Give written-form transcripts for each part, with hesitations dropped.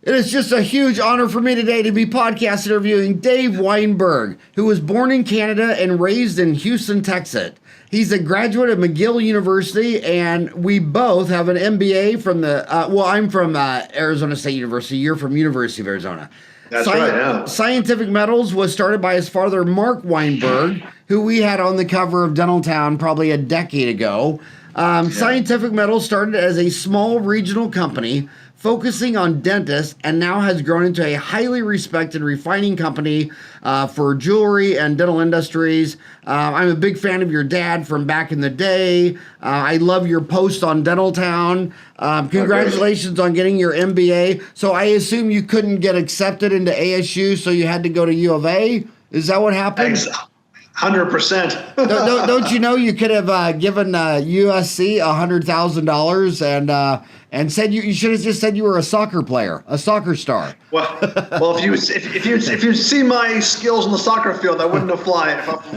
It is just a huge honor for me today to be podcast interviewing Dave Weinberg, who was born in Canada and raised in Houston, Texas. He's a graduate of Mcgill University, and we both have an MBA from the, I'm from Arizona State University. You're from University of Arizona. That's right, yeah. Scientific Metals was started by his father, Mark Weinberg, who we had on the cover of Dental Town probably a decade ago. Scientific Metals started as a small regional company focusing on dentists, and now has grown into a highly respected refining company for jewelry and dental industries. I'm a big fan of your dad from back in the day. I love your post on Dental Town. Congratulations on getting your MBA. So I assume you couldn't get accepted into ASU, so you had to go to U of A? Is that what happened? Thanks. 100%. Don't you know you could have given USC $100,000 and said you should have just said you were a soccer player, a soccer star. Well, if you see my skills on the soccer field, I wouldn't have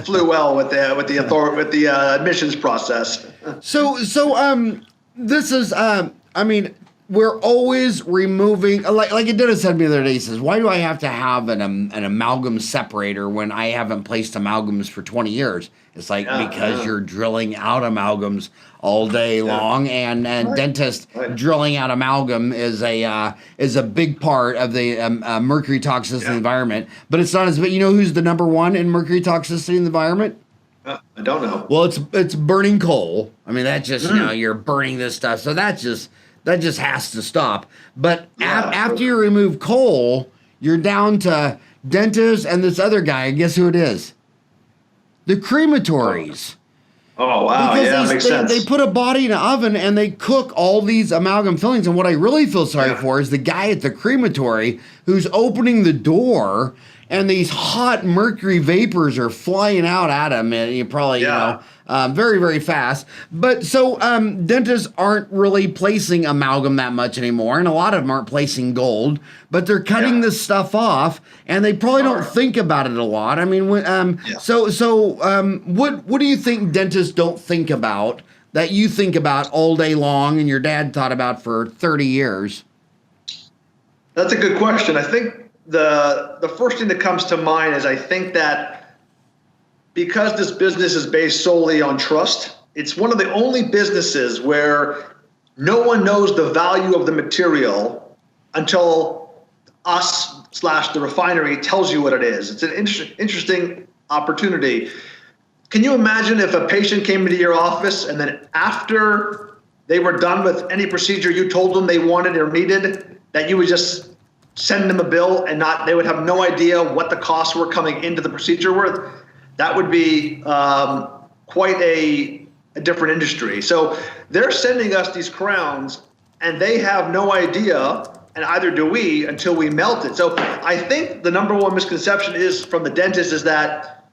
flew well with the admissions process. So this is we're always removing, like a dentist said to me the other day, he says, why do I have to have an amalgam separator when I haven't placed amalgams for 20 years? It's like, because you're drilling out amalgams all day long, and dentists drilling out amalgam is a big part of the mercury toxicity environment. But it's not as big. You know who's the number one in mercury toxicity in the environment? I don't know. Well, it's burning coal. I mean, that just, you're burning this stuff. So that just has to stop. But after you remove coal, you're down to dentists and this other guy. Guess who it is? The crematories. Oh, wow. Because makes sense. They put a body in an oven and they cook all these amalgam fillings. And what I really feel sorry for is the guy at the crematory who's opening the door and these hot mercury vapors are flying out at him, and you probably, very, very fast. But so dentists aren't really placing amalgam that much anymore, and a lot of them aren't placing gold, but they're cutting this stuff off, and they probably don't think about it a lot. I mean, what do you think dentists don't think about that you think about all day long and your dad thought about for 30 years? That's a good question. I think the first thing that comes to mind is I think that because this business is based solely on trust, it's one of the only businesses where no one knows the value of the material until us/the refinery tells you what it is. It's an interesting opportunity. Can you imagine if a patient came into your office and then after they were done with any procedure you told them they wanted or needed, that you would just send them a bill and they would have no idea what the costs were coming into the procedure were? That would be quite a different industry. So they're sending us these crowns and they have no idea, and either do we, until we melt it. So I think the number one misconception is from the dentist is that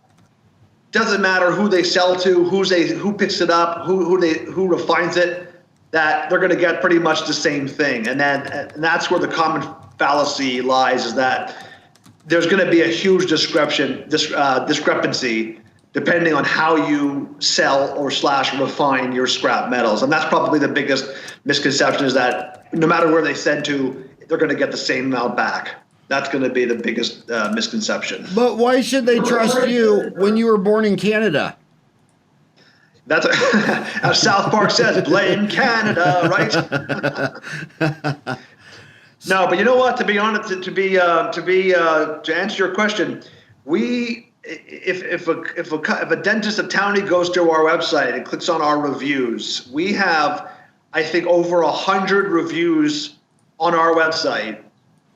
doesn't matter who they sell to, who picks it up, who refines it, that they're going to get pretty much the same thing. And that's where the common fallacy lies, is that there's going to be a huge discrepancy depending on how you sell or / refine your scrap metals. And that's probably the biggest misconception, is that no matter where they send to, they're going to get the same amount back. That's going to be the biggest misconception. But why should they trust you when you were born in Canada? That's as South Park says, blame Canada, right? No, but you know what? To be honest, to answer your question, if a dentist, a townie goes to our website and clicks on our reviews, we have, I think, over 100 reviews on our website,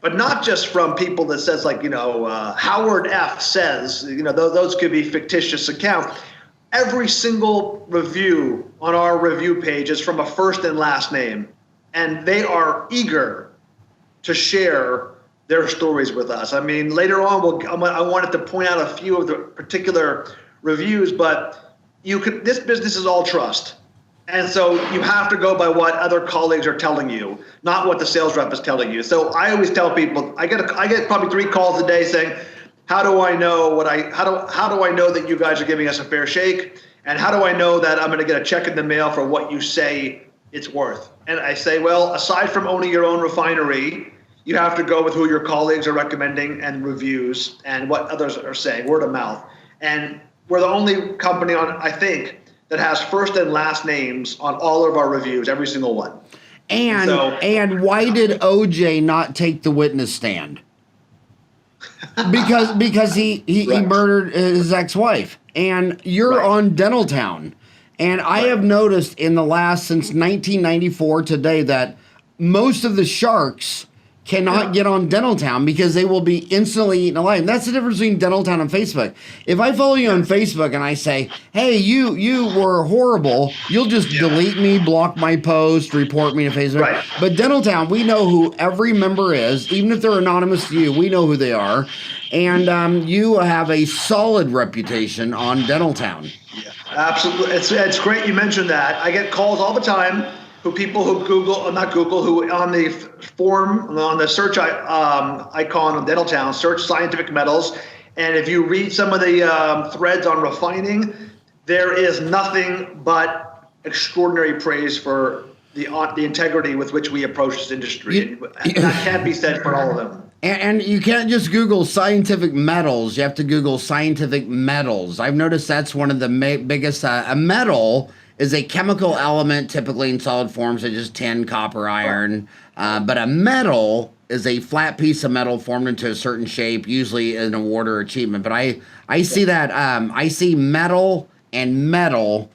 but not just from people that says Howard F says, those could be fictitious accounts. Every single review on our review page is from a first and last name, and they are eager to share their stories with us. I mean, later on, I wanted to point out a few of the particular reviews, but this business is all trust. And so you have to go by what other colleagues are telling you, not what the sales rep is telling you. So I always tell people, I get probably 3 calls a day saying, how do I know how do I know that you guys are giving us a fair shake? And how do I know that I'm going to get a check in the mail for what you say it's worth? And I say, well, aside from owning your own refinery, you have to go with who your colleagues are recommending and reviews and what others are saying, word of mouth. And we're the only company I think, that has first and last names on all of our reviews, every single one. And why did OJ not take the witness stand? Because he murdered his ex-wife, and you're on Dentaltown, and I have noticed since 1994 today that most of the sharks cannot get on Dentaltown because they will be instantly eaten alive. And that's the difference between Dentaltown and Facebook. If I follow you on Facebook and I say, hey, you were horrible, you'll just delete me, block my post, report me to Facebook. Right. But Dentaltown, we know who every member is. Even if they're anonymous to you, we know who they are. And you have a solid reputation on Dentaltown. Yeah, absolutely. It's great you mentioned that. I get calls all the time people who who on the form, on the search icon on Dentaltown, search scientific metals. And if you read some of the threads on refining, there is nothing but extraordinary praise for the integrity with which we approach this industry. That can't be said for all of them. And you can't just Google scientific metals. You have to Google scientific metals. I've noticed that's one of the biggest. A metal is a chemical element, typically in solid forms, such as tin, copper, iron. But a metal is a flat piece of metal formed into a certain shape, usually an award or achievement. But I see that. I see metal and metal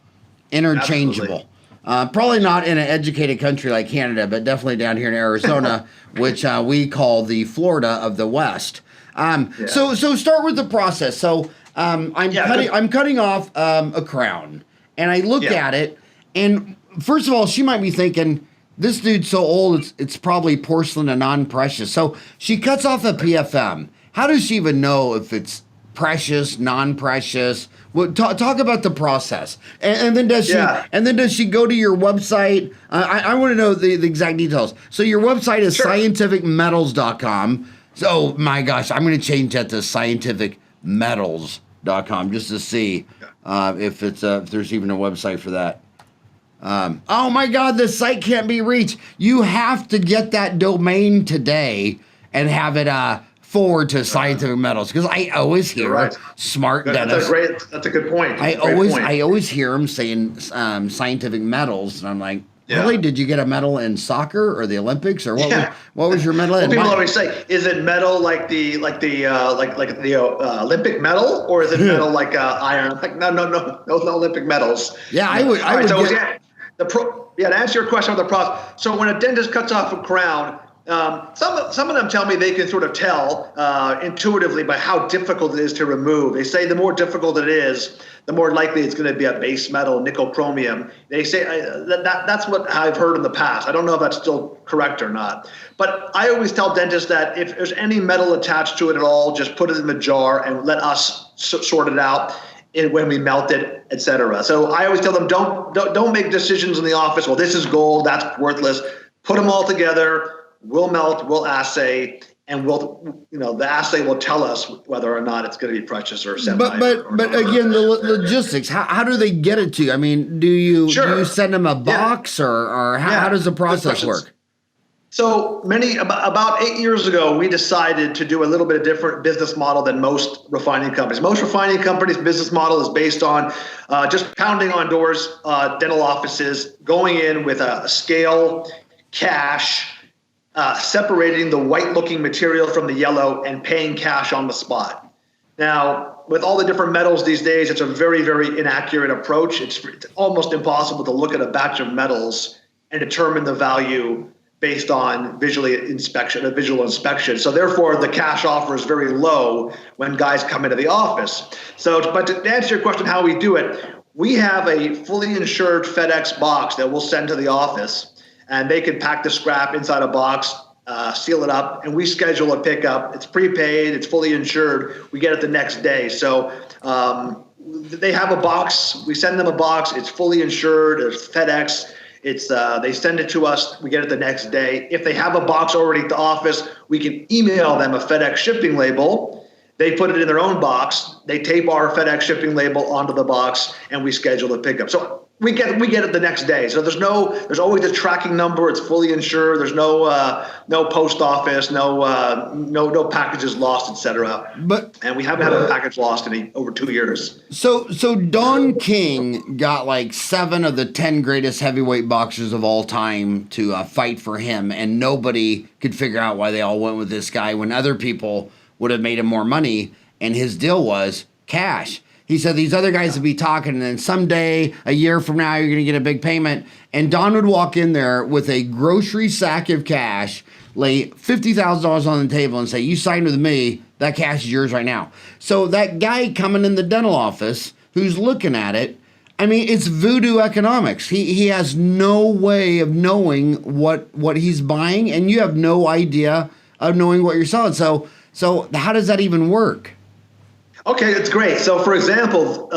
interchangeable. Probably not in an educated country like Canada, but definitely down here in Arizona, which we call the Florida of the West. So start with the process. So I'm cutting off a crown. And I look at it, and first of all, she might be thinking, this dude's so old, it's probably porcelain and non-precious. So she cuts off a PFM. How does she even know if it's precious, non-precious? Well, talk about the process. And then does she go to your website? I want to know the exact details. So your website is scientificmetals.com. So, my gosh, I'm going to change that to scientificmetals.com just to see if there's even a website for that. Oh my God, the site can't be reached. You have to get that domain today and have it forward to Scientific Metals, because I always hear smart dentists. That's a good point. I always hear them saying Scientific Metals, and I'm like, really? Did you get a medal in soccer or the Olympics, or what was your medal in? People always say, is it metal like the Olympic medal, or is it metal like iron? Like no Olympic medals. Yeah, I would. To answer your question on the process. So when a dentist cuts off a crown, some of them tell me they can sort of tell intuitively by how difficult it is to remove. They say the more difficult it is, the more likely it's going to be a base metal, nickel, chromium. They say that's what I've heard in the past. I don't know if that's still correct or not. But I always tell dentists that if there's any metal attached to it at all, just put it in the jar and let us sort it out when we melt it, etc. So I always tell them don't make decisions in the office. Well, this is gold, that's worthless. Put them all together. We'll melt, we'll assay, and the assay will tell us whether or not it's going to be precious or semi. But again, the logistics. How do they get it to you? I mean, do you send them a box or how does the process work? So about 8 years ago, we decided to do a little bit of different business model than most refining companies. Most refining companies' business model is based on just pounding on doors, dental offices, going in with a scale, cash, separating the white-looking material from the yellow and paying cash on the spot. Now, with all the different metals these days, it's a very, very inaccurate approach. It's almost impossible to look at a batch of metals and determine the value based on visual inspection. So therefore, the cash offer is very low when guys come into the office. But to answer your question, how we do it, we have a fully insured FedEx box that we'll send to the office, and they can pack the scrap inside a box, seal it up, and we schedule a pickup. It's prepaid, it's fully insured. We get it the next day. So they have a box. We send them a box. It's fully insured. It's FedEx. They send it to us. We get it the next day. If they have a box already at the office, we can email them a FedEx shipping label. They put it in their own box. They tape our FedEx shipping label onto the box, and we schedule the pickup. So we get it the next day. So there's always a tracking number. It's fully insured. There's no post office, no packages lost, etc. And we haven't had a package lost in over 2 years. So Don King got like 7 of the 10 greatest heavyweight boxers of all time to fight for him, and nobody could figure out why they all went with this guy when other people would have made him more money. And his deal was cash. He said these other guys would be talking, and then someday, a year from now, you're going to get a big payment. And Don would walk in there with a grocery sack of cash, lay $50,000 on the table, and say, "You signed with me. That cash is yours right now." So that guy coming in the dental office who's looking at it, I mean, it's voodoo economics. He has no way of knowing what he's buying, and you have no idea of knowing what you're selling. So how does that even work? Okay, it's great. So, for example,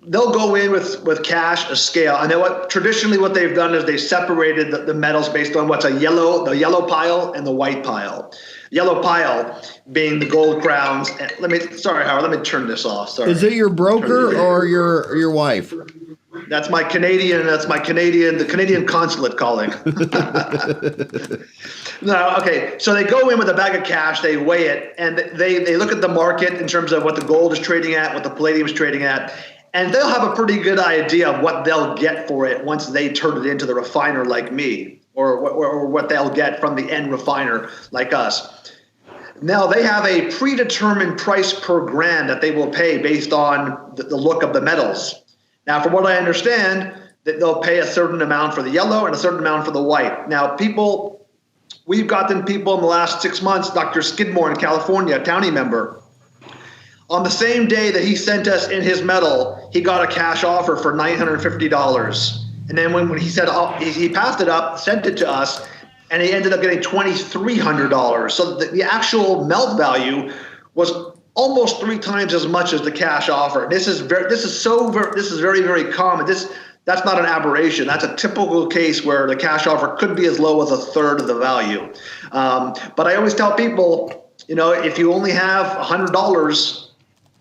they'll go in with cash, a scale. I know traditionally what they've done is they separated the metals based on what's the yellow pile and the white pile. Yellow pile being the gold crowns. Sorry, Howard, let me turn this off. Sorry. Is it your broker or your wife? That's my Canadian. The Canadian consulate calling. No, okay. So they go in with a bag of cash, they weigh it, and they look at the market in terms of what the gold is trading at, what the palladium is trading at, and they'll have a pretty good idea of what they'll get for it once they turn it into the refiner like me, or what they'll get from the end refiner like us. Now, they have a predetermined price per gram that they will pay based on the look of the metals. Now, from what I understand, that they'll pay a certain amount for the yellow and a certain amount for the white. Now, we've gotten people in the last 6 months, Dr. Skidmore in California, a county member, on the same day that he sent us in his metal, he got a cash offer for $950. And then when he said he passed it up, sent it to us, and he ended up getting $2,300. So the actual melt value was almost 3 times as much as the cash offer. This is very, very common. That's not an aberration. That's a typical case where the cash offer could be as low as a third of the value. But I always tell people, if you only have $100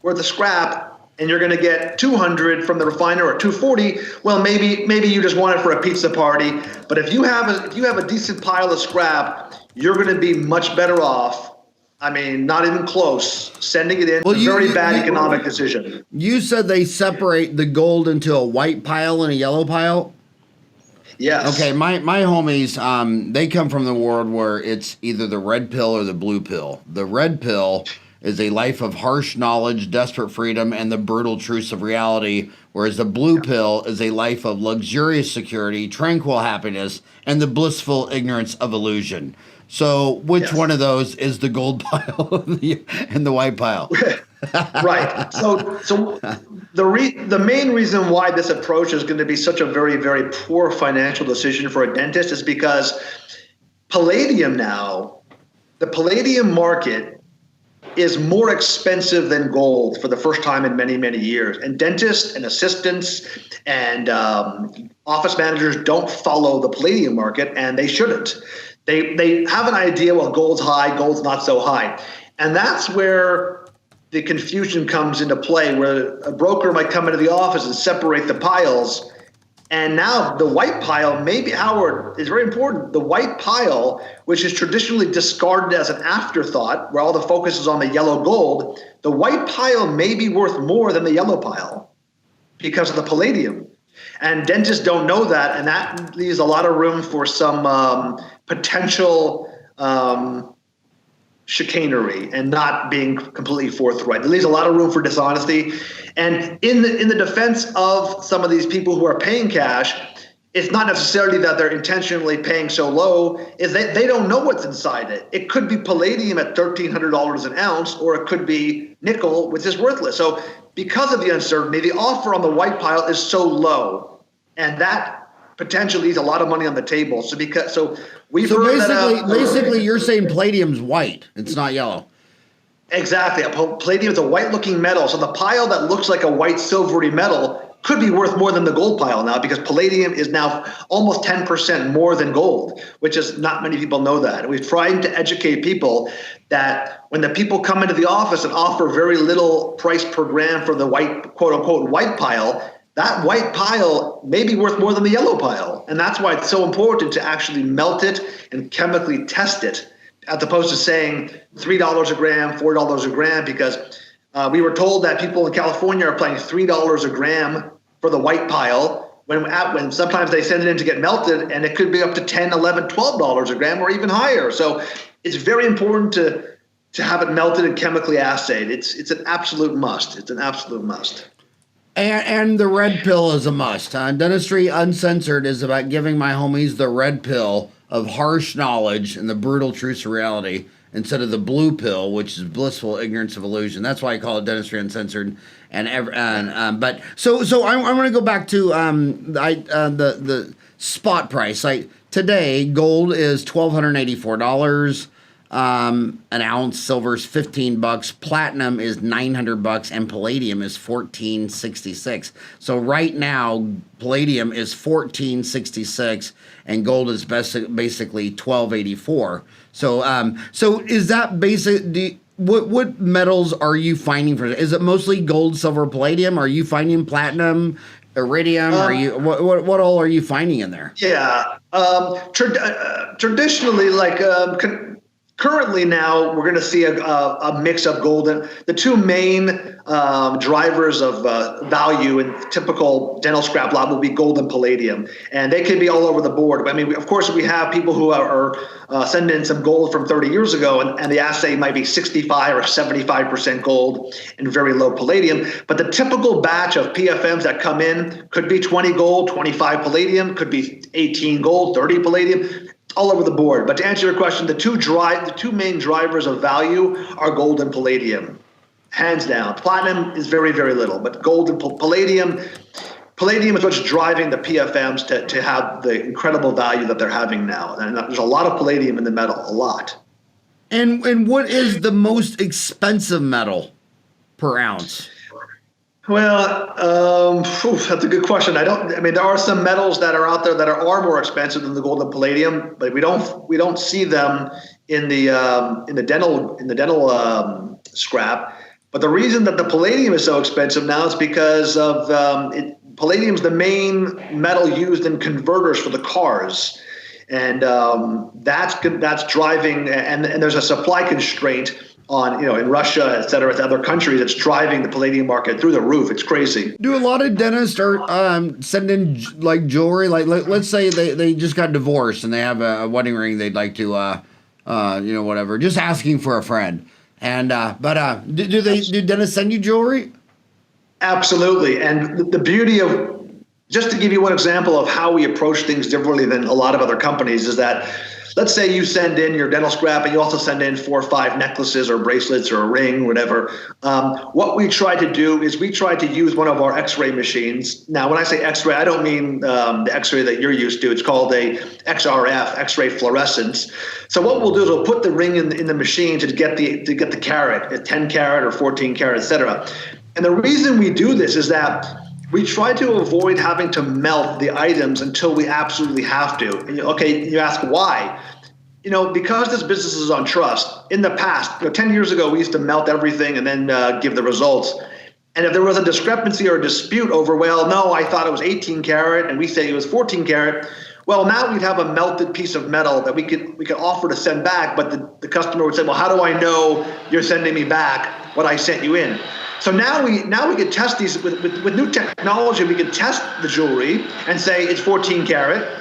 worth of scrap and you're going to get $200 from the refiner or $240, well, maybe you just want it for a pizza party. But if you have a decent pile of scrap, you're going to be much better off. I mean, not even close. Sending it in, very bad economic decision. You said they separate the gold into a white pile and a yellow pile? Yes. Okay, my homies, they come from the world where it's either the red pill or the blue pill. The red pill is a life of harsh knowledge, desperate freedom, and the brutal truths of reality, whereas the blue pill is a life of luxurious security, tranquil happiness, and the blissful ignorance of illusion. So which one of those is the gold pile and the white pile? Right. So the main reason why this approach is going to be such a very, very poor financial decision for a dentist is because palladium now, the palladium market is more expensive than gold for the first time in many, many years. And dentists and assistants and office managers don't follow the palladium market, and they shouldn't. They have an idea, well, gold's high, gold's not so high. And that's where the confusion comes into play, where a broker might come into the office and separate the piles. And now the white pile, maybe, Howard, is very important. The white pile, which is traditionally discarded as an afterthought, where all the focus is on the yellow gold, the white pile may be worth more than the yellow pile because of the palladium. And dentists don't know that, and that leaves a lot of room for some potential chicanery and not being completely forthright. It leaves a lot of room for dishonesty. And in the defense of some of these people who are paying cash, it's not necessarily that they're intentionally paying so low, is that they don't know what's inside it. It could be palladium at $1,300 an ounce, or it could be nickel, which is worthless. So because of the uncertainty, the offer on the white pile is so low, and that potentially leaves a lot of money on the table. So basically, you're saying palladium's white; it's not yellow. Exactly. Palladium is a white-looking metal, so the pile that looks like a white silvery metal could be worth more than the gold pile now, because palladium is now almost 10% more than gold, which is not many people know that. And we've tried to educate people that when the people come into the office and offer very little price per gram for the white, quote unquote, white pile, that white pile may be worth more than the yellow pile. And that's why it's so important to actually melt it and chemically test it, as opposed to saying $3 a gram, $4 a gram, because we were told that people in California are paying $3 a gram for the white pile, when sometimes they send it in to get melted, and it could be up to $10, $11, $12 a gram or even higher. So it's very important to have it melted and chemically assayed. It's an absolute must. It's an absolute must. And the red pill is a must. Dentistry Uncensored is about giving my homies the red pill of harsh knowledge and the brutal truths of reality, instead of the blue pill, which is blissful ignorance of illusion. That's why I call it Dentistry Uncensored. But I want to go back to the spot price. Like today, gold is $1,284. An ounce. Silver's $15. Platinum is $900, and palladium is $14.66. So right now, palladium is $14.66, and gold is basically $12.84. So is that basic? What metals are you finding for? Is it mostly gold, silver, palladium? Are you finding platinum, iridium? What all are you finding in there? Yeah, traditionally, like. Currently now, we're going to see a mix of gold. And the two main drivers of value in typical dental scrap lot will be gold and palladium. And they can be all over the board. I mean, of course, we have people who are sending in some gold from 30 years ago, and the assay might be 65 or 75% gold and very low palladium. But the typical batch of PFMs that come in could be 20 gold, 25 palladium, could be 18 gold, 30 palladium. All over the board. But to answer your question, the two main drivers of value are gold and palladium, hands down. Platinum is very, very little, but gold and palladium is what's driving the PFMs to have the incredible value that they're having now. And there's a lot of palladium in the metal, a lot. And what is the most expensive metal per ounce? Well, that's a good question. There are some metals that are out there that are more expensive than the gold and palladium, but we don't see them in the dental scrap. But the reason that the palladium is so expensive now is because of palladium is the main metal used in converters for the cars, and that's driving. And there's a supply constraint on, in Russia, et cetera, other countries. It's driving the palladium market through the roof. It's crazy. Do a lot of dentists send in like jewelry? Like let's say they just got divorced and they have a wedding ring they'd like to, whatever, just asking for a friend. And do dentists send you jewelry? Absolutely. And the beauty of, just to give you one example of how we approach things differently than a lot of other companies, is that let's say you send in your dental scrap and you also send in 4 or 5 necklaces or bracelets or a ring, whatever. What we try to do is we try to use one of our x-ray machines. Now, when I say x-ray, I don't mean the x-ray that you're used to. It's called a XRF, x-ray fluorescence. So what we'll do is we'll put the ring in the machine to get the carat, a 10 carat or 14 carat, et cetera. And the reason we do this is that we try to avoid having to melt the items until we absolutely have to. And you ask why? Because this business is on trust. In the past, 10 years ago, we used to melt everything and then give the results. And if there was a discrepancy or a dispute over, well, no, I thought it was 18 karat and we say it was 14 karat. Well, now we'd have a melted piece of metal that we could offer to send back, but the customer would say, well, how do I know you're sending me back what I sent you in? So now we can test these with new technology. We can test the jewelry and say it's 14 karat.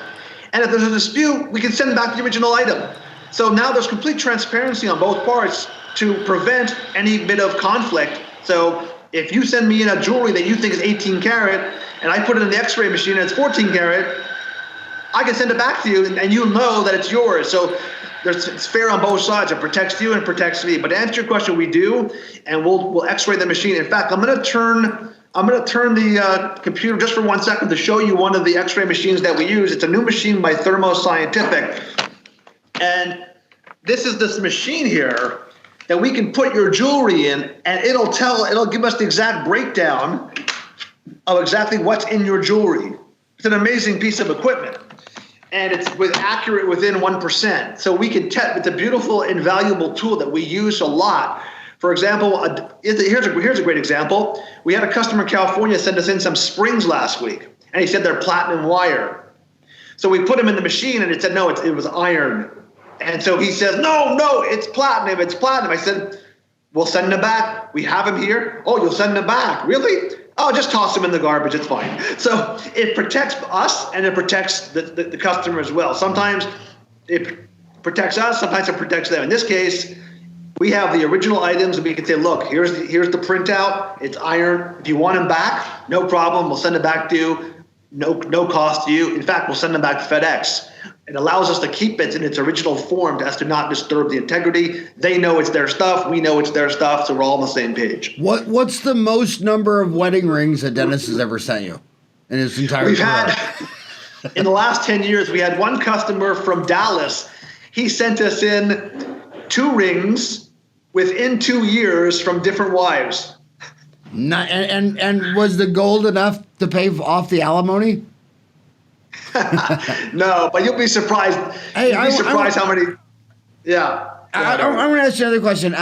And if there's a dispute, we can send back the original item. So now there's complete transparency on both parts to prevent any bit of conflict. So if you send me in a jewelry that you think is 18 karat and I put it in the x-ray machine and it's 14 karat, I can send it back to you and you'll know that it's yours. So it's fair on both sides. It protects you and it protects me. But to answer your question, we do, and we'll x-ray the machine. In fact, I'm going to turn the computer just for 1 second to show you one of the x-ray machines that we use. It's a new machine by Thermo Scientific. And this is this machine here that we can put your jewelry in, and it'll give us the exact breakdown of exactly what's in your jewelry. It's an amazing piece of equipment. And it's accurate within 1%. So we can test. It's a beautiful, invaluable tool that we use a lot For example, here's a great example. We had a customer in California send us in some springs last week, and he said they're platinum wire. So we put them in the machine, and it said, no, it was iron. And so he says, no, it's platinum, it's platinum. I said, we'll send them back. We have them here. Oh, you'll send them back. Really? Oh, just toss them in the garbage. It's fine. So it protects us, and it protects the customer as well. Sometimes it protects us. Sometimes it protects them. In this case, we have the original items, and we can say, look, here's the printout. It's iron. If you want them back, no problem. We'll send it back to you. No cost to you. In fact, we'll send them back to FedEx. It allows us to keep it in its original form as to not disturb the integrity. They know it's their stuff. We know it's their stuff. So we're all on the same page. What's the most number of wedding rings a dentist has ever sent you in his entire career? In the last 10 years, we had one customer from Dallas. He sent us in 2 rings within 2 years from different wives. And was the gold enough to pay off the alimony? No, but you'll be surprised. Hey, you'll be surprised how many. Yeah. I'm going to ask you another question.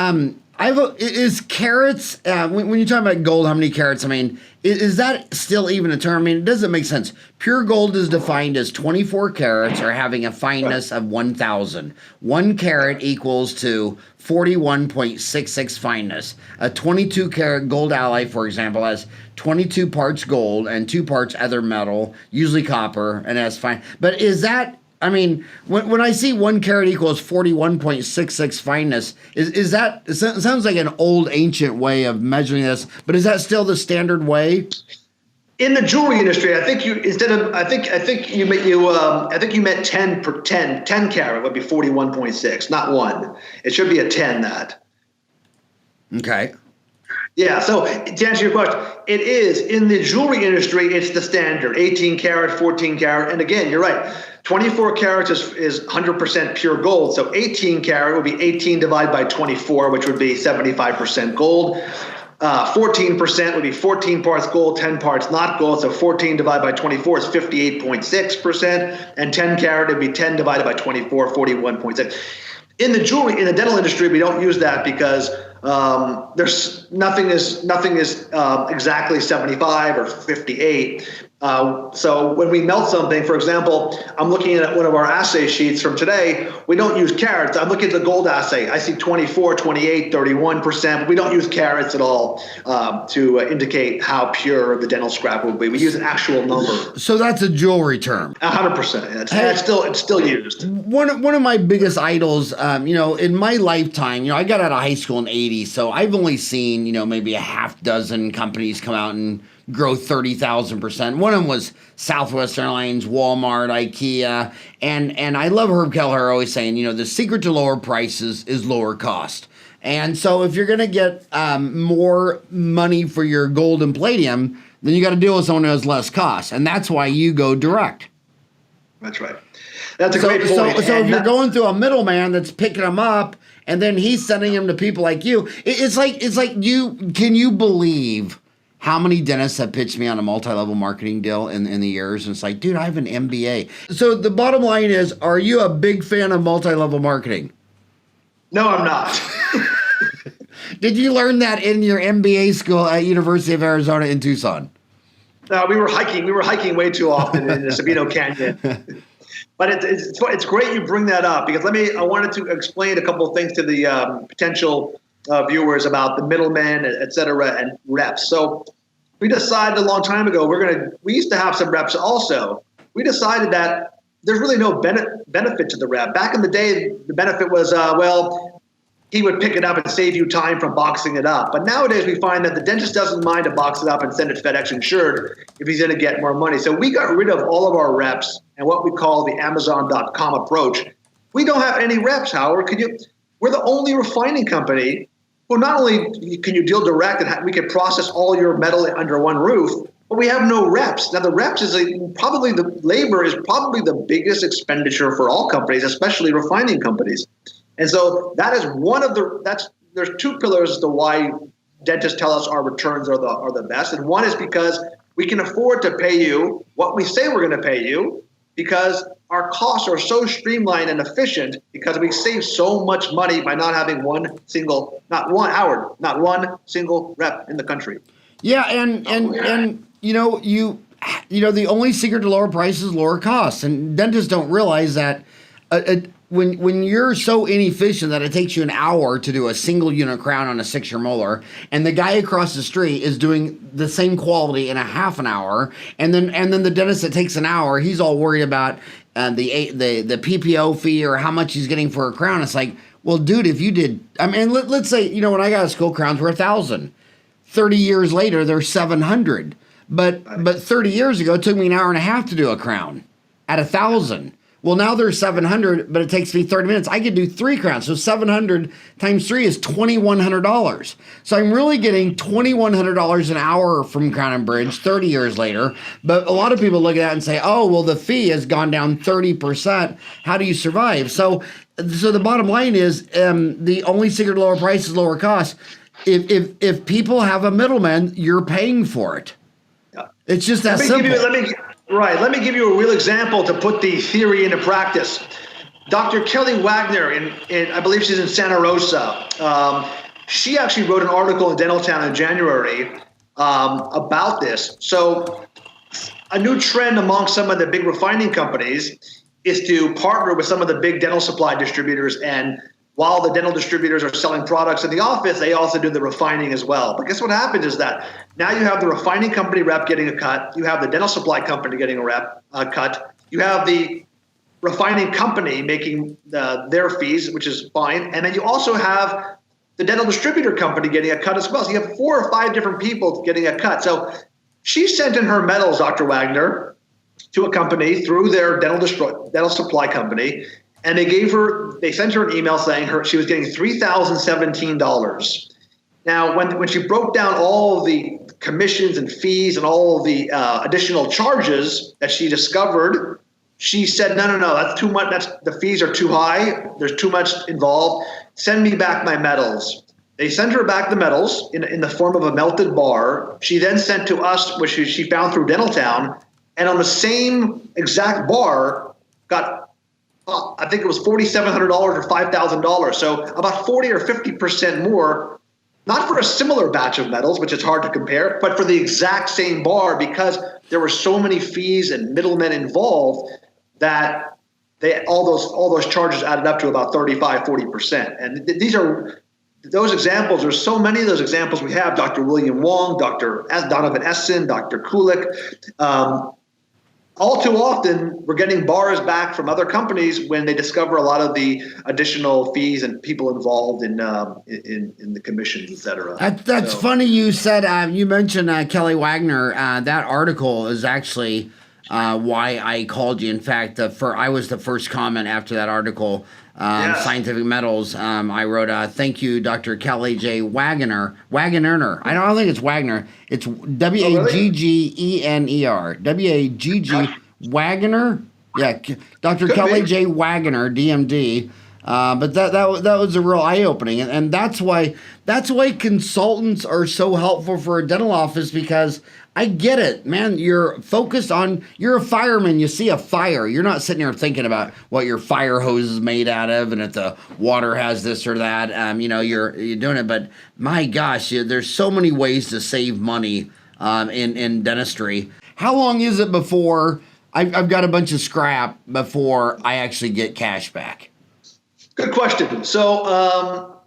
Is carats, when you talk about gold, how many carats, I mean, is that still even a term? I mean, it doesn't make sense. Pure gold is defined as 24 carats or having a fineness of 1,000. 1 carat equals to 41.66 fineness. A 22 carat gold alloy, for example, has 22 parts gold and 2 parts other metal, usually copper, and has fine. But is that, I mean, when I see 1 carat equals 41.66 fineness, is that, it sounds like an old ancient way of measuring this, but is that still the standard way? In the jewelry industry, I think you meant 10 carat would be 41.6, not 1. It should be a 10 that. Okay. Yeah, so to answer your question, it is in the jewelry industry, it's the standard 18 karat, 14 karat. And again, you're right. 24 carats is 100% pure gold. So 18 carat would be 18 divided by 24, which would be 75% gold. 14% would be 14 parts gold, 10 parts not gold. So 14 divided by 24 is 58.6%. And 10 carat would be 10 divided by 24, 41.6. In the jewelry, in the dental industry, we don't use that because there's nothing is exactly 75 or 58. So when we melt something, for example, I'm looking at one of our assay sheets from today. We don't use carats. I'm looking at the gold assay. I see 24, 28, 31%. But we don't use carats at all to indicate how pure the dental scrap will be. We use an actual number. So that's a jewelry term. 100%. It's still used. One of my biggest idols, in my lifetime, I got out of high school in '80, so I've only seen, maybe a half dozen companies come out and grow 30,000%. One of them was Southwest Airlines, Walmart, IKEA, and I love Herb Kelleher always saying, the secret to lower prices is lower cost. And so if you're going to get more money for your gold and palladium, then you got to deal with someone who has less cost, and that's why you go direct. That's right. That's a great point. So if you're going through a middleman that's picking them up, and then he's sending them to people like you, it's like you. Can you believe how many dentists have pitched me on a multi-level marketing deal in the years? And it's like, dude, I have an MBA. So the bottom line is, are you a big fan of multi-level marketing? No, I'm not. Did you learn that in your MBA school at University of Arizona in Tucson? No, we were hiking. We were hiking way too often in the Sabino Canyon. But it's great you bring that up because I wanted to explain a couple of things to the potential viewers about the middlemen, et cetera, and reps. So we decided a long time ago we used to have some reps also. We decided that there's really no benefit to the rep. Back in the day, the benefit was he would pick it up and save you time from boxing it up. But nowadays we find that the dentist doesn't mind to box it up and send it FedEx insured if he's going to get more money. So we got rid of all of our reps and what we call the Amazon.com approach. We don't have any reps, Howard. We're the only refining company who not only can you deal direct and we can process all your metal under one roof, but we have no reps. Now the reps probably the labor is probably the biggest expenditure for all companies, especially refining companies. And so that is there's 2 pillars as to why dentists tell us our returns are the best. And one is because we can afford to pay you what we say we're going to pay you. because our costs are so streamlined and efficient because we save so much money by not having not one single rep in the country. Yeah, and the only secret to lower prices is lower costs, and dentists don't realize that when you're so inefficient that it takes you an hour to do a single unit crown on a 6-year molar, and the guy across the street is doing the same quality in a half an hour, and then the dentist that takes an hour, he's all worried about the PPO fee or how much he's getting for a crown. It's like, well, dude, if you did, I mean, let's say, when I got a skull, crowns were $1,000. 30 years later, they're $700. But 30 years ago, it took me an hour and a half to do a crown at $1,000. Well, now they're $700, but it takes me 30 minutes. I could do 3 crowns. So 700 times 3 is $2,100. So I'm really getting $2,100 an hour from Crown and Bridge 30 years later. But a lot of people look at that and say, oh, well, the fee has gone down 30%. How do you survive? So the bottom line is the only secret to lower price is lower costs. If people have a middleman, you're paying for it. It's just that simple. Let me give you a real example to put the theory into practice. Dr. Kelly Wagner, I believe she's in Santa Rosa, she actually wrote an article in Dental Town in January about this. So a new trend among some of the big refining companies is to partner with some of the big dental supply distributors, and while the dental distributors are selling products in the office, they also do the refining as well. But guess what happens is that now you have the refining company rep getting a cut. You have the dental supply company getting a cut. You have the refining company making their fees, which is fine. And then you also have the dental distributor company getting a cut as well. So you have 4 or 5 different people getting a cut. So she sent in her metals, Dr. Wagner, to a company through their dental supply company. And they sent her an email saying she was getting $3,017. Now, when she broke down all of the commissions and fees and all of the additional charges that she discovered, she said, no, that's too much. The fees are too high. There's too much involved. Send me back my metals. They sent her back the metals in the form of a melted bar. She then sent to us, which she found through Dental Town, and on the same exact bar got, I think it was $4,700 or $5,000. So about 40 or 50% more, not for a similar batch of metals, which is hard to compare, but for the exact same bar, because there were so many fees and middlemen involved that all those charges added up to about 35, 40%. And these are those examples. There's so many of those examples we have. Dr. William Wong, Dr. Donovan Essen, Dr. Kulik. All too often, we're getting bars back from other companies when they discover a lot of the additional fees and people involved in the commissions, et cetera. That's funny you said, you mentioned Kelly Wagner. That article is actually why I called you. In fact, I was the first comment after that article, Scientific Metals. I wrote, thank you, Dr. Kelly J. Wagner. I don't think it's Wagner. It's Waggener. W-A-G-G, Wagner? Yeah, Dr. Kelly J. Wagner, DMD. But that was a real eye-opening. And that's why consultants are so helpful for a dental office, because I get it, man. You're a fireman. You see a fire. You're not sitting here thinking about what your fire hose is made out of and if the water has this or that. You're doing it. But my gosh, there's so many ways to save money in dentistry. How long is it before I've got a bunch of scrap before I actually get cash back? Good question. So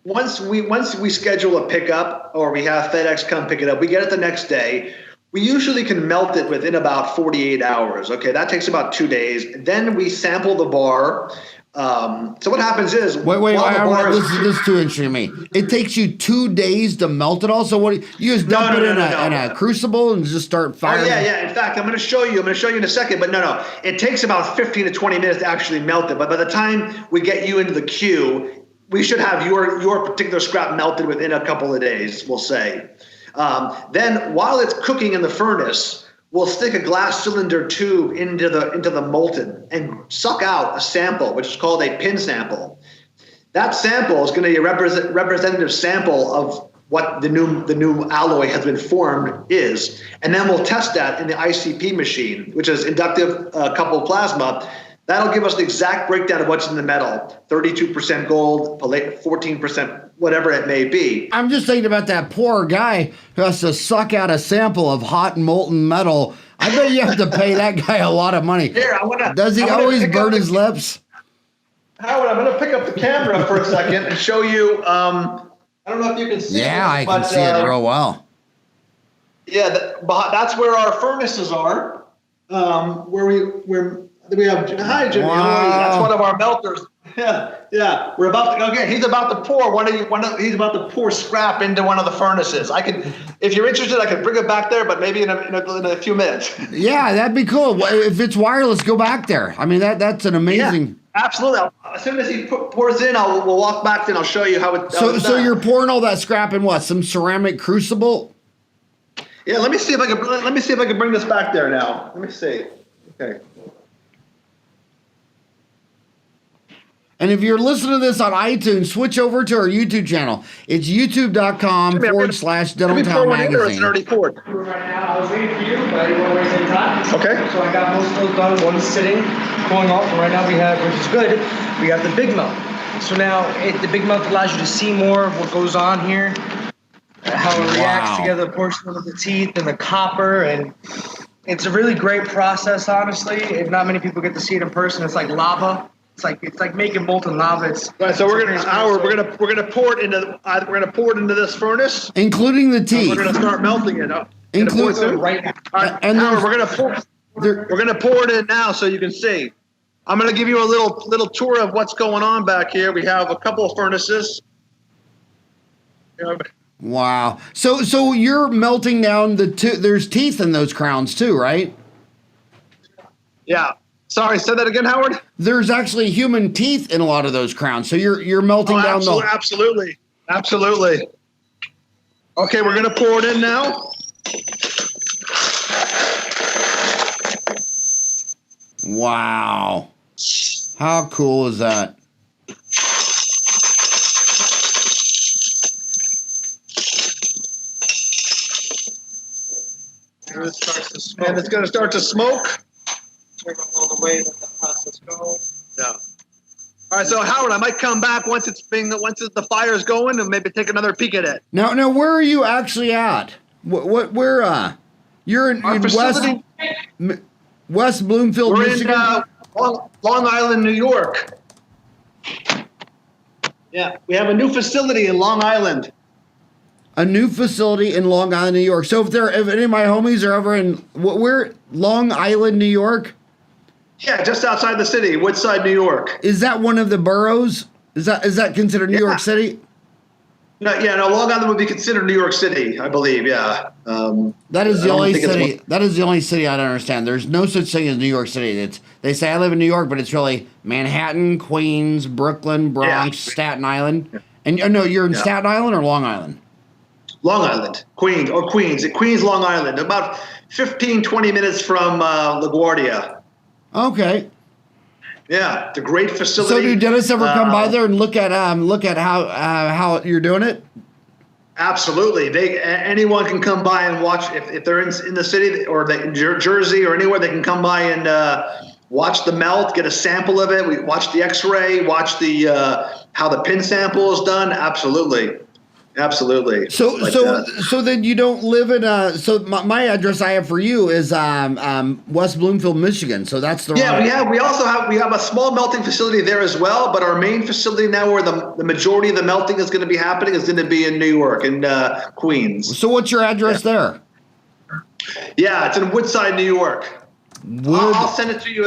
once we schedule a pickup, or we have FedEx come pick it up, we get it the next day. We usually can melt it within about 48 hours. Okay, that takes about 2 days. Then we sample the bar. So what happens is, wait, this is too interesting to me. It takes you 2 days to melt it all. So what you just dump it in a crucible and just start firing? Oh yeah. In fact, I'm going to show you in a second. But no, it takes about 15 to 20 minutes to actually melt it. But by the time we get you into the queue, we should have your particular scrap melted within a couple of days, we'll say. Then while it's cooking in the furnace, we'll stick a glass cylinder tube into the molten and suck out a sample, which is called a pin sample. That sample is going to be a representative sample of what the new alloy has been formed is, and then we'll test that in the ICP machine, which is inductive coupled plasma. That'll give us the exact breakdown of what's in the metal: 32% gold, 14%, whatever it may be. I'm just thinking about that poor guy who has to suck out a sample of hot molten metal. I bet you have to pay that guy a lot of money. Here, Does he always burn his lips? Howard, I'm going to pick up the camera for a second and show you. I don't know if you can see. Yeah, I can see it real well. Yeah, that's where our furnaces are. Where we have. Hi, Jimmy. Wow. That's one of our melters. Yeah. We're about to. Okay, he's about to pour he's about to pour scrap into one of the furnaces. I can, if you're interested, I can bring it back there, but maybe in a few minutes. Yeah, that'd be cool. If it's wireless, go back there. I mean, that's an amazing. Yeah, absolutely. As soon as he pours in, we'll walk back and I'll show you how it. So you're pouring all that scrap in what? Some ceramic crucible? Yeah. Let me see if I can bring this back there now. Let me see. Okay. And if you're listening to this on iTunes, switch over to our YouTube channel. It's youtube.com/Dentaltown Magazine. Already poured. Right now, I was waiting for you, but I didn't want to waste any time. Okay. So I got most of those done. One's sitting, cooling off, and right now we have, which is good, we got the big melt. So now the big melt allows you to see more of what goes on here, how it reacts together, the portion of the teeth and the copper, and it's a really great process, honestly. If not many people get to see it in person, it's like lava. It's like making molten lava. Right, so we're gonna pour it into this furnace, including the teeth. We're gonna start melting it up. Including right now. And Howard, we're gonna pour it in now so you can see. I'm gonna give you a little tour of what's going on back here. We have a couple of furnaces. Wow. So you're melting down there's teeth in those crowns too, right? Yeah. Sorry, say that again, Howard? There's actually human teeth in a lot of those crowns. So you're melting down the... Absolutely. Okay, we're going to pour it in now. Wow. How cool is that? And it's going to start to smoke. All the way that the process goes. Yeah. All right, so Howard, I might come back once the fire's going and maybe take another peek at it. Now, where are you actually at? Where you're in West Bloomfield, Michigan? We're in Long Island, New York. Yeah, we have a new facility in Long Island. A new facility in Long Island, New York. So if any of my homies are ever in where Long Island, New York? Yeah, just outside the city, Woodside, New York. Is that one of the boroughs? Is that considered New York City? No, Long Island would be considered New York City, I believe. Yeah. That is the only city. That is the only city I don't understand. There's no such thing as New York City. They say I live in New York, but it's really Manhattan, Queens, Brooklyn, Bronx, Staten Island. Yeah. And no, you're in Staten Island or Long Island? Long Island, Queens, Long Island, about 15, 20 minutes from LaGuardia. Okay. Yeah, it's a great facility. So do dentists ever come by there and look at how you're doing it? Absolutely. Anyone can come by and watch if they're in the city or in Jersey or anywhere. They can come by and watch the melt, get a sample of it. We watch the X-ray, watch the how the pin sample is done. Absolutely. So then you don't live in so my address I have for you is West Bloomfield, Michigan. So that's the we also have a small melting facility there as well, but our main facility now where the majority of the melting is going to be happening is going to be in New York and Queens. So what's your address there? Yeah, it's in Woodside, New York. I'll send it to you.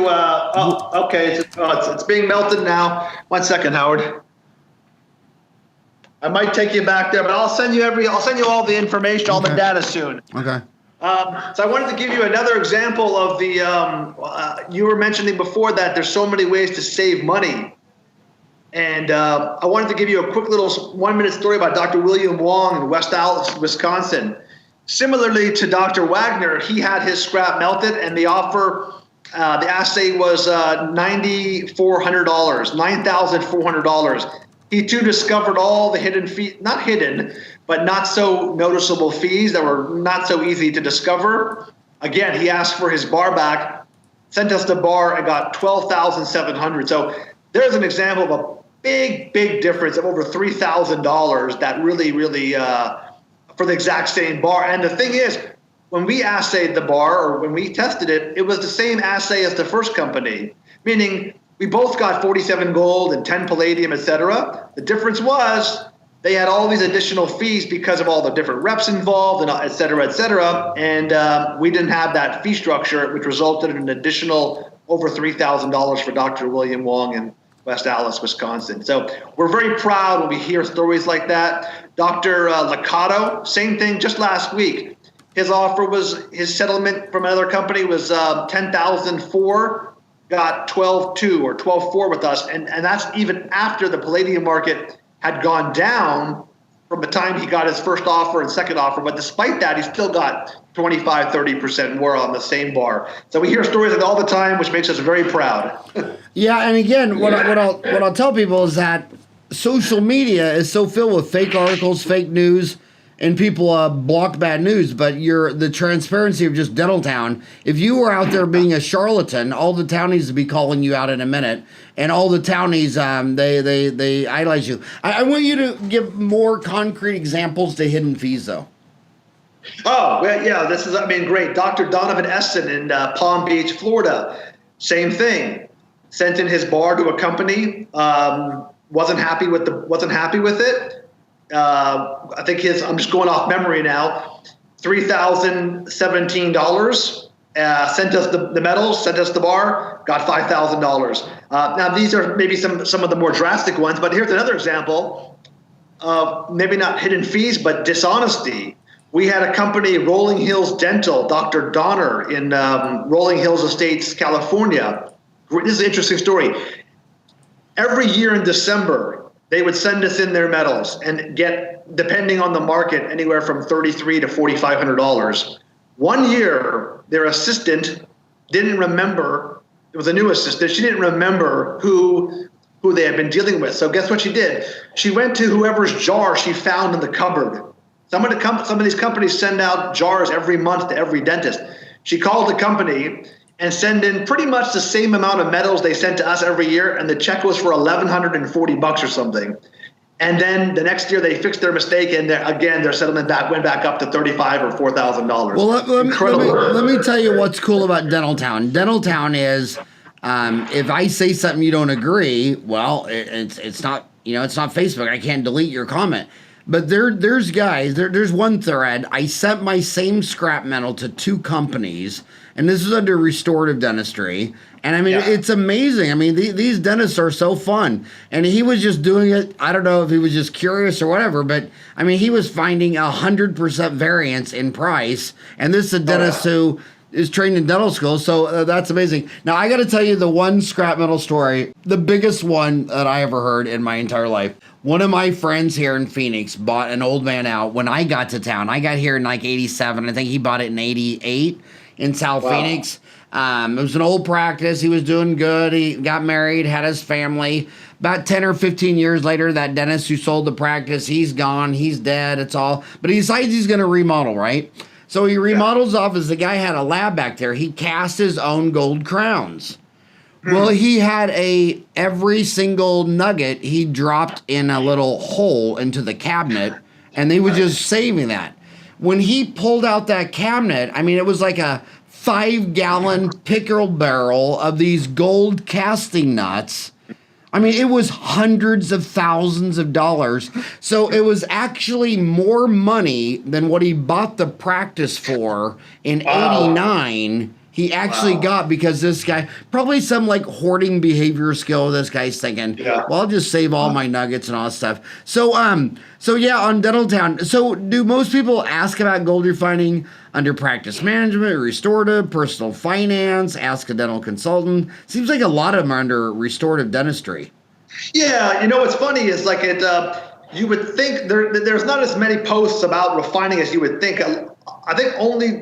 Okay, it's being melted now. 1 second, Howard. I might take you back there, but I'll send you all the information, all the data soon. Okay. So I wanted to give you another example of the, you were mentioning before that there's so many ways to save money. And I wanted to give you a quick little 1-minute story about Dr. William Wong in West Allis, Wisconsin. Similarly to Dr. Wagner, he had his scrap melted and the assay was $9,400. He too discovered all the hidden fees, not hidden, but not so noticeable fees that were not so easy to discover. Again, he asked for his bar back, sent us the bar, and got $12,700. So there's an example of a big difference of over $3,000 that really, for the exact same bar. And the thing is, when we assayed the bar, or when we tested it, it was the same assay as the first company, meaning we both got 47 gold and 10 palladium, et cetera. The difference was they had all these additional fees because of all the different reps involved, and et cetera, et cetera. And we didn't have that fee structure, which resulted in an additional over $3,000 for Dr. William Wong in West Allis, Wisconsin. So we're very proud when we hear stories like that. Dr. Licato, same thing just last week. His settlement from another company was $10,004. Got 12.2 or 12.4 with us, and that's even after the palladium market had gone down from the time he got his first offer and second offer. But despite that, he still got 25-30% more on the same bar. So we hear stories like that all the time, which makes us very proud. Yeah, and again, what I'll tell people is that social media is so filled with fake articles, fake news, and people block bad news, but the transparency of just Dentaltown. If you were out there being a charlatan, all the townies would be calling you out in a minute, and all the townies they idolize you. I want you to give more concrete examples to hidden fees, though. Oh, well, yeah, this is great. Dr. Donovan Essen in Palm Beach, Florida, same thing. Sent in his bar to a company, wasn't happy with it. I think I'm just going off memory now, $3,017, sent us the medals, sent us the bar, got $5,000. Now these are maybe some of the more drastic ones, but here's another example of maybe not hidden fees, but dishonesty. We had a company, Rolling Hills Dental, Dr. Donner in Rolling Hills Estates, California. This is an interesting story. Every year in December, they would send us in their medals and get, depending on the market, anywhere from $3,300 to $4,500. One year, their assistant didn't remember. It was a new assistant. She didn't remember who they had been dealing with. So guess what she did? She went to whoever's jar she found in the cupboard. Some of these companies send out jars every month to every dentist. She called the company and send in pretty much the same amount of medals they sent to us every year, and the check was for $1,140 or something. And then the next year they fixed their mistake, and their settlement went back up to $35,000 or $4,000. Well, let me tell you what's cool about Dentaltown. Dentaltown is, if I say something you don't agree, well, it's not Facebook. I can't delete your comment. But there's guys. There's one thread. I sent my same scrap metal to two companies. And this is under restorative dentistry. And it's amazing. These dentists are so fun. And he was just doing it. I don't know if he was just curious or whatever, but he was finding 100% variance in price. And this is a dentist who is trained in dental school. So that's amazing. Now, I got to tell you the one scrap metal story, the biggest one that I ever heard in my entire life. One of my friends here in Phoenix bought an old man out when I got to town. I got here in like 87. I think he bought it in 88. In South Phoenix. It was an old practice. He was doing good. He got married, had his family. About 10 or 15 years later, that dentist who sold the practice, he's gone. He's dead. It's all. But he decides he's going to remodel, right? So he remodels office. The guy had a lab back there. He cast his own gold crowns. Well, he had every single nugget he dropped in a little hole into the cabinet, and they were just saving that. When he pulled out that cabinet, it was like a 5-gallon pickle barrel of these gold casting nuts. It was hundreds of thousands of dollars. So it was actually more money than what he bought the practice for in 89. He actually got, because this guy, probably some like hoarding behavior skill, this guy's thinking, well, I'll just save all my nuggets and all that stuff. So yeah, on Dentaltown. So do most people ask about gold refining under practice management, restorative, personal finance, ask a dental consultant? Seems like a lot of them are under restorative dentistry. Yeah, what's funny is like you would think there's not as many posts about refining as you would think. I think the only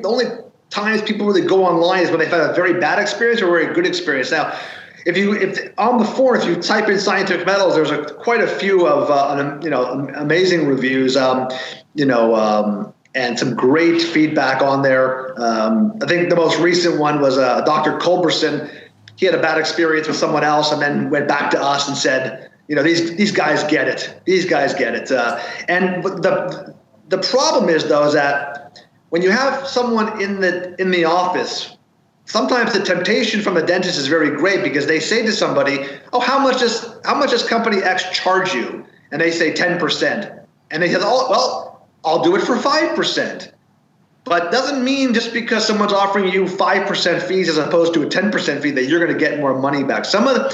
times people really go online is when they've had a very bad experience or a very good experience. Now, if on the forum, if you type in scientific metals, there's quite a few of amazing reviews, and some great feedback on there. I think the most recent one was Dr. Culberson. He had a bad experience with someone else, and then went back to us and said, these guys get it. These guys get it. And the problem is, though, is that when you have someone in the office, sometimes the temptation from a dentist is very great, because they say to somebody, "Oh, how much does company X charge you?" And they say 10%, and they say, "Oh, well, I'll do it for 5%." But doesn't mean just because someone's offering you 5% fees as opposed to a 10% fee that you're going to get more money back. Some of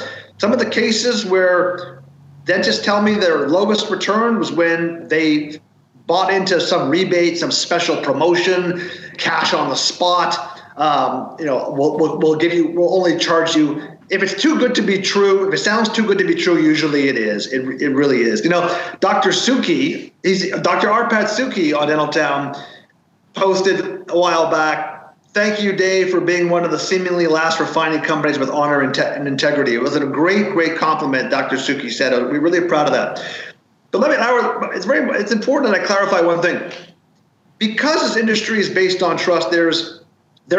the cases where dentists tell me their lowest return was when they bought into some rebate, some special promotion, cash on the spot. We'll only charge you if it's too good to be true. If it sounds too good to be true, usually it is. It really is. Dr. Suki, Dr. Arpad Suki on Dentaltown posted a while back, "Thank you, Dave, for being one of the seemingly last refining companies with honor and integrity." It was a great compliment, Dr. Suki said. We're really proud of that. But it's important that I clarify one thing. Because this industry is based on trust, there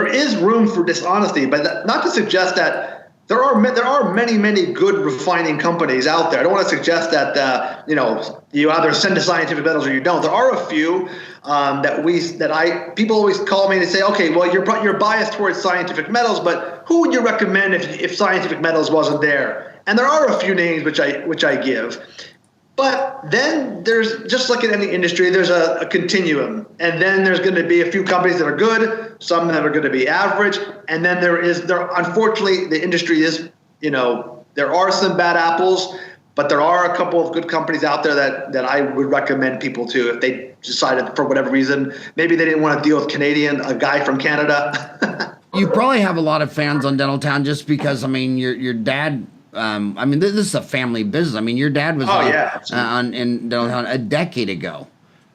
is room for dishonesty, but not to suggest that there are many good refining companies out there. I don't want to suggest that you either send to scientific metals or you don't. There are a few people always call me and say, "Okay, well, you're biased towards scientific metals, but who would you recommend if scientific metals wasn't there?" And there are a few names which I give. But then there's, just like in any industry, there's a continuum. And then there's going to be a few companies that are good, some that are going to be average. And then unfortunately, the industry is, there are some bad apples, but there are a couple of good companies out there that I would recommend people to if they decided for whatever reason, maybe they didn't want to deal with a guy from Canada. You probably have a lot of fans on Dentaltown just because, your dad... this is a family business. Your dad was in Dentaltown a decade ago.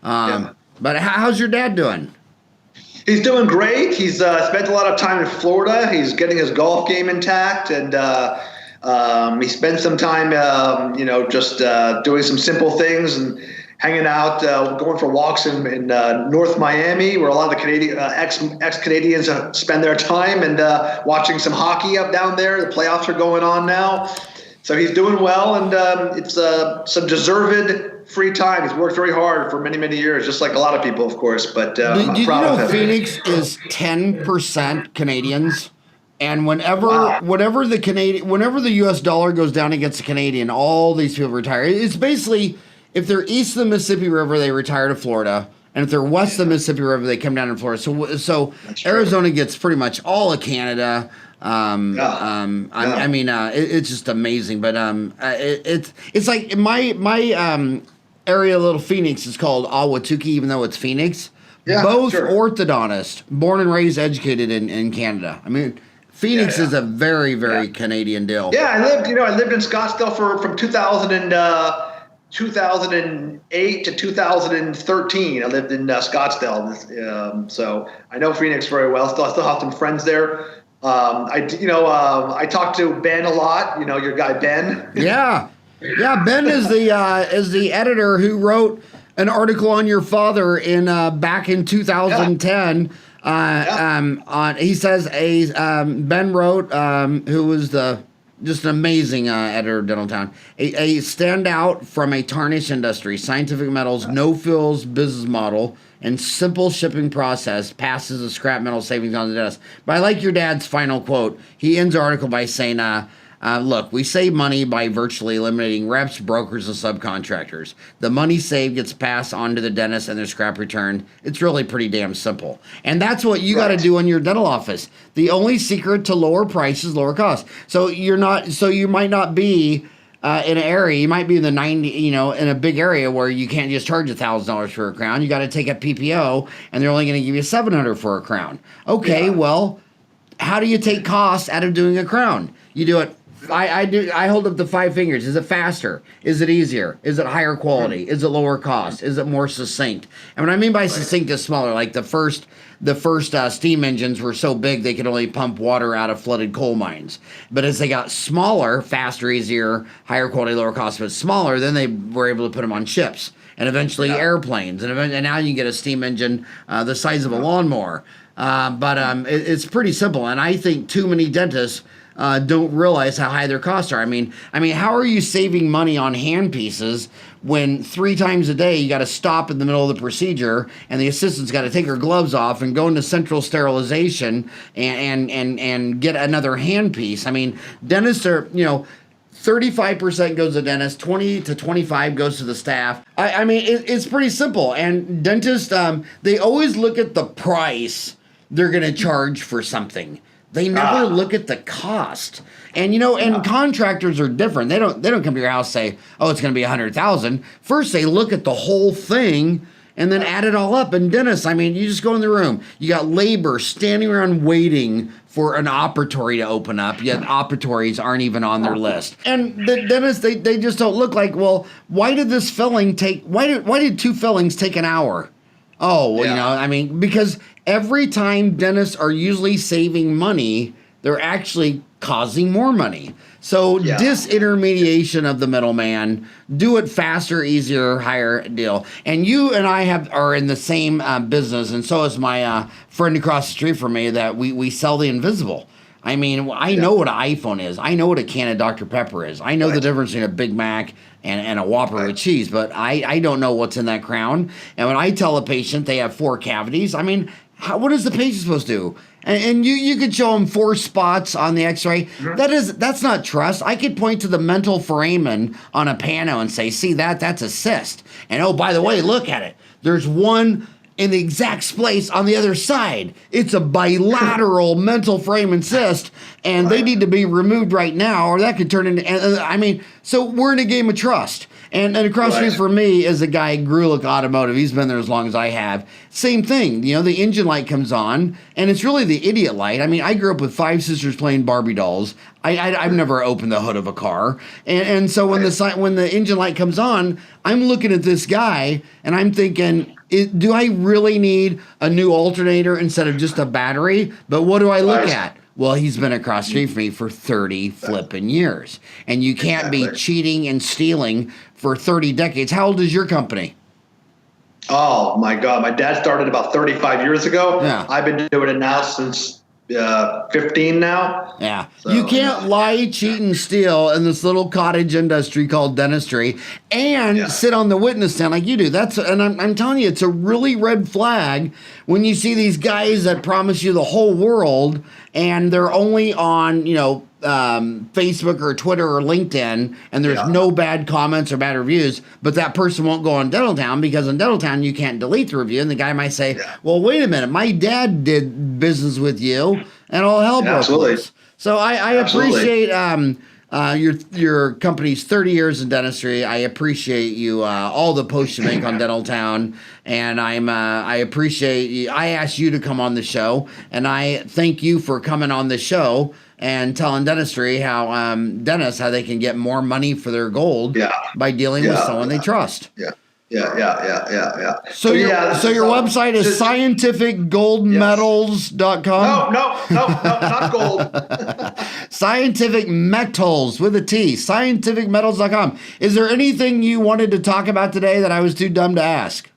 But how's your dad doing? He's doing great. He's spent a lot of time in Florida. He's getting his golf game intact, and he spent some time, just doing some simple things and hanging out, going for walks in North Miami, where a lot of the Canadian ex-Canadians spend their time, and watching some hockey up down there. The playoffs are going on now. So he's doing well, and it's some deserved free time. He's worked very hard for many years, just like a lot of people, of course. But I'm proud of him. Phoenix is 10% Canadians, and whenever the U.S. dollar goes down against the Canadian, all these people retire. It's basically, if they're east of the Mississippi River, they retire to Florida, and if they're west of the Mississippi River, they come down to Florida. So Arizona gets pretty much all of Canada. It's just amazing. But it's like my area, Little Phoenix, is called Ahwatukee, even though it's Phoenix. Yeah, both sure. orthodontist, born and raised, educated in Canada. Phoenix is a very Canadian deal. Yeah, I lived in Scottsdale from 2008 to 2013. I lived in Scottsdale, so I know Phoenix very well. I still have some friends there. I talk to Ben a lot. Your guy Ben. Yeah. Ben is the editor who wrote an article on your father back in 2010. He says Ben wrote, who was just an amazing editor of Dentaltown, a standout from a tarnish industry, scientific metals, no fills business model, and simple shipping process passes the scrap metal savings on the dentist. But I like your dad's final quote. He ends the article by saying, look, we save money by virtually eliminating reps, brokers, and subcontractors. The money saved gets passed on to the dentist and their scrap returned. It's really pretty damn simple. And that's what you got to do in your dental office. The only secret to lower prices, lower costs. So you might not be in an area, you might be in the 90, in a big area where you can't just charge $1,000 for a crown. You got to take a PPO, and they're only going to give you $700 for a crown. Okay, well, how do you take costs out of doing a crown? You do it I hold up the 5 fingers. Is it faster? Is it easier? Is it higher quality? Is it lower cost? Is it more succinct? And what I mean by succinct is smaller. Like the first steam engines were so big they could only pump water out of flooded coal mines. But as they got smaller, faster, easier, higher quality, lower cost, but smaller, then they were able to put them on ships and eventually airplanes. And now you can get a steam engine the size of a lawnmower. But it's pretty simple. And I think too many dentists don't realize how high their costs are. I mean, how are you saving money on hand pieces when 3 times a day you got to stop in the middle of the procedure and the assistant's got to take her gloves off and go into central sterilization and get another hand piece? I mean, dentists are, 35% goes to dentist, 20 to 25 goes to the staff. I mean, it's pretty simple. And dentists, they always look at the price they're going to charge for something. They never look at the cost. And contractors are different. They don't come to your house and say, "Oh, it's going to be $100,000." First, they look at the whole thing and then add it all up. And dentists, I mean, you just go in the room. You got labor standing around waiting for an operatory to open up, yet operatories aren't even on their list. And the dentists, they just don't look like, well, why did 2 fillings take an hour? Oh, well, because every time dentists are usually saving money, they're actually causing more money. So disintermediation of the middleman, do it faster, easier, higher deal. And you and I are in the same business, and so is my friend across the street from me, that we sell the invisible. I mean, I know what an iPhone is. I know what a can of Dr. Pepper is. I know the difference between a Big Mac and a Whopper with cheese, but I don't know what's in that crown. And when I tell a patient they have 4 cavities, I mean, what is the patient supposed to do? And you could show them 4 spots on the x-ray. Mm-hmm. That's not trust. I could point to the mental foramen on a pano and say, see that's a cyst. And oh, by the way, look at it. There's one in the exact place on the other side. It's a bilateral mental foramen cyst, and they need to be removed right now, or that could turn into, so we're in a game of trust. And across the street from me is a guy, Grulich Automotive. He's been there as long as I have. Same thing. The engine light comes on, and it's really the idiot light. I mean, I grew up with 5 sisters playing Barbie dolls. I've never opened the hood of a car. And so when the engine light comes on, I'm looking at this guy, and I'm thinking, do I really need a new alternator instead of just a battery? But what do I look at? Well, he's been across the street from me for 30 flipping years. And you can't be cheating and stealing for 30 decades. How old is your company? Oh, my God. My dad started about 35 years ago. Yeah. I've been doing it now since 15 now. Yeah. So, you can't lie, cheat, and steal in this little cottage industry called dentistry and sit on the witness stand like you do. And I'm telling you, it's a really red flag when you see these guys that promise you the whole world and they're only on, Facebook or Twitter or LinkedIn, and there's no bad comments or bad reviews, but that person won't go on Dental Town because in Dental Town you can't delete the review, and the guy might say, well, wait a minute, my dad did business with you, and all hell broke loose. So I appreciate your company's 30 years in dentistry. I appreciate you, all the posts you make on Dental Town, and I appreciate you. I asked you to come on the show, and I thank you for coming on the show and telling dentistry how dentists how they can get more money for their gold by dealing with someone they trust. Yeah. So your website is scientificgoldmetals.com? No, not gold. Scientific Metals with a T, scientificmetals.com. Is there anything you wanted to talk about today that I was too dumb to ask?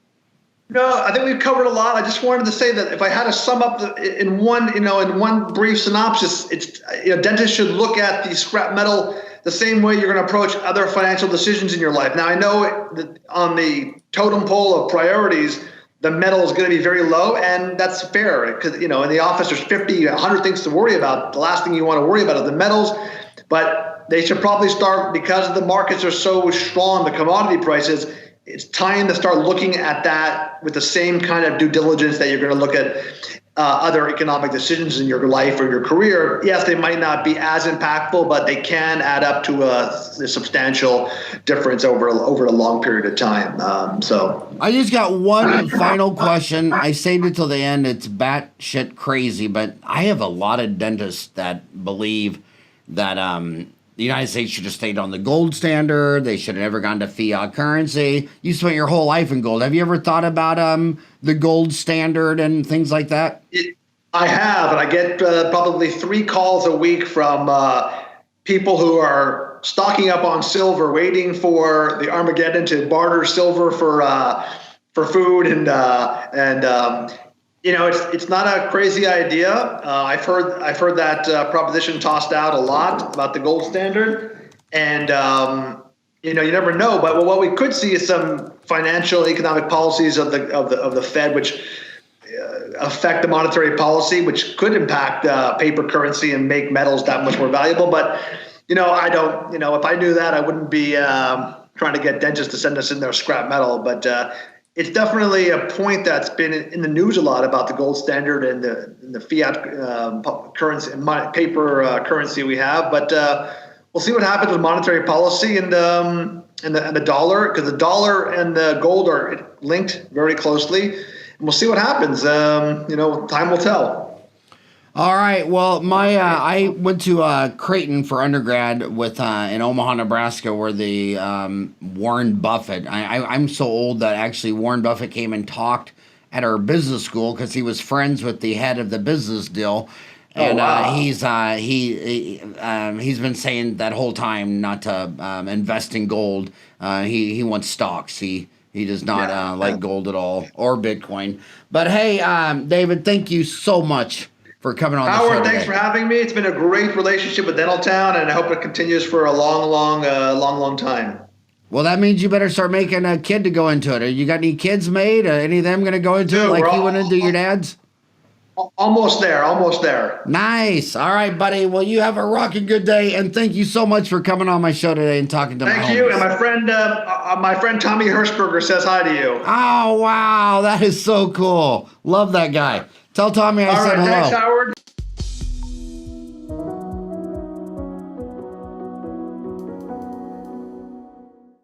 No, I think we've covered a lot. I just wanted to say that if I had to sum up in one brief synopsis, it's dentists should look at the scrap metal the same way you're going to approach other financial decisions in your life. Now, I know that on the totem pole of priorities, the metal is going to be very low, and that's fair because in the office there's 50, 100 things to worry about. The last thing you want to worry about are the metals, but they should probably start, because the markets are so strong, the commodity prices. It's time to start looking at that with the same kind of due diligence that you're going to look at other economic decisions in your life or your career. Yes, they might not be as impactful, but they can add up to a substantial difference over a long period of time. So I just got one final question. I saved it till the end. It's batshit crazy, but I have a lot of dentists that believe that the United States should have stayed on the gold standard. They should have never gone to fiat currency. You spent your whole life in gold. Have you ever thought about the gold standard and things like that? I have, and I get probably 3 calls a week from people who are stocking up on silver, waiting for the Armageddon to barter silver for food, and it's not a crazy idea. I've heard that proposition tossed out a lot about the gold standard, and you never know. But what we could see is some financial, economic policies of the Fed, which affect the monetary policy, which could impact paper currency and make metals that much more valuable. But I don't. If I knew that, I wouldn't be trying to get dentists to send us in their scrap metal. But it's definitely a point that's been in the news a lot about the gold standard and the fiat currency and paper currency we have. But we'll see what happens with monetary policy and the dollar, because the dollar and the gold are linked very closely. And we'll see what happens. Time will tell. All right. Well, I went to Creighton for undergrad in Omaha, Nebraska, where the Warren Buffett. I'm so old that actually Warren Buffett came and talked at our business school because he was friends with the head of the business deal, and wow. he's been saying that whole time not to invest in gold. He wants stocks. He does not like gold at all or Bitcoin. But hey, David, thank you so much for coming on the show Howard, today. thanks for having me. It's been a great relationship with Dentaltown, and I hope it continues for a long time. Well, that means you better start making a kid to go into it. You got any kids made? Any of them going to go into it like you went into your dad's? Almost there. Nice. All right, buddy. Well, you have a rocking good day, and thank you so much for coming on my show today and talking to me. Thank you, and my friend Tommy Hirschberger says hi to you. Oh, wow. That is so cool. Love that guy. Tell Tommy I said hello. Thanks, Howard.